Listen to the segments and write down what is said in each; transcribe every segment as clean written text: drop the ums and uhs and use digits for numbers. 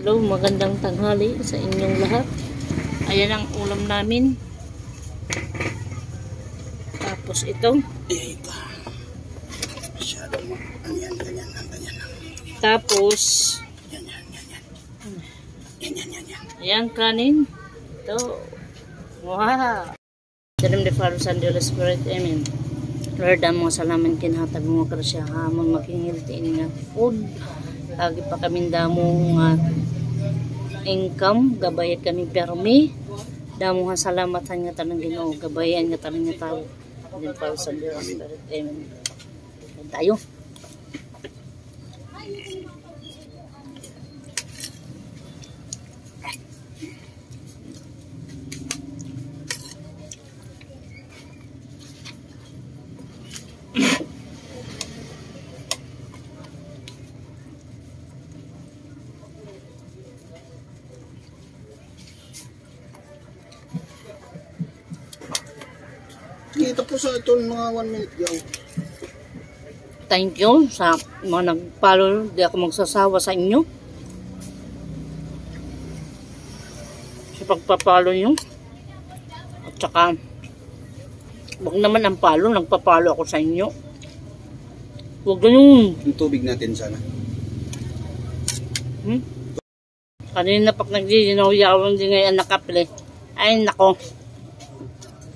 Hello, magandang tanghali sa inyong lahat. Ayan ang ulam namin. Tapos itong masyadong ganyan lang. tapos Yan. ayan kanin. Ito. Wow. Dalam de Faro San Dios Spirit. Amen. Lord, ang mga salaman kinhatag mo krasya hamon makingilti nga food. Lagi pa kami damo nga income, gabayat kami permi. Damo nga salamatan nga tanang Ginoo, gabayan nga tanang nga tao. Din Faro San Dios Spirit. Amen. Tayo. Ito po sa ito mga 1 minute yaw. Thank you sa mga nag-follow. Di ako magsasawa sa inyo. Sa pagpapalo nyo. At saka, wag naman ang palo. Nagpapalo ako sa inyo. Huwag ganun. Yung tubig natin sana. Kanina pag nagdidinaw-yawan din ngayon nakapili. Ay nako.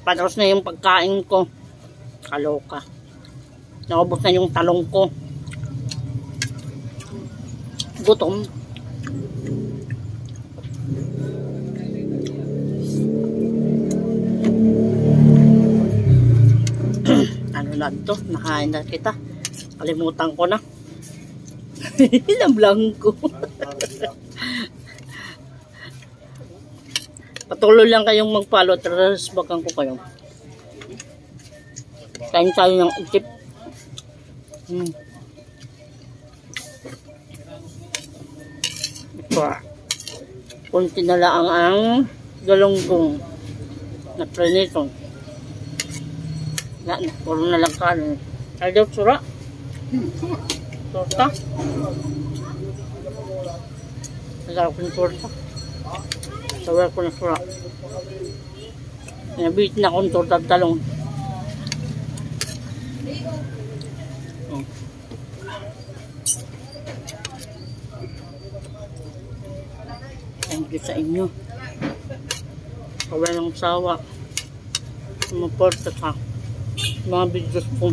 Patros na yung pagkain ko. Kaloka. Naubos na yung talong ko. Gutom. Ano lang to? Nakain na kita. Kalimutan ko na. Nablang ko. Patuloy lang kayong mag-follow. Trasbagan ko kayo. Kain tayo ng itip. Ito. Kunti na lang ang galunggong na prenito. Puro na lang kanin. Ay daw sura. Torta. Nagarap ko ng torta. Sawar ko na sura. Nabit na akong torta at talong. Thank you sa inyo. Kawalang sawa. Sumuporta sa mga videos ko.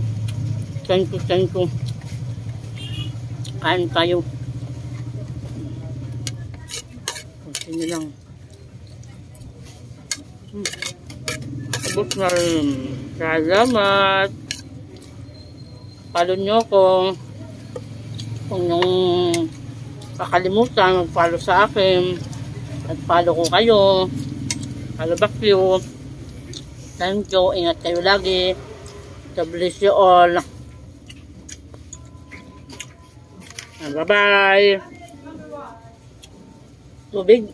Thank you. Kain tayo. Kunti lang. Abot na rin. Salamat. Follow nyo ko. Kung yung kakalimutan, mag-follow sa akin. At follow ko kayo. Follow back you. Thank you. Ingat kayo lagi. God bless you all. Bye-bye. Tubig.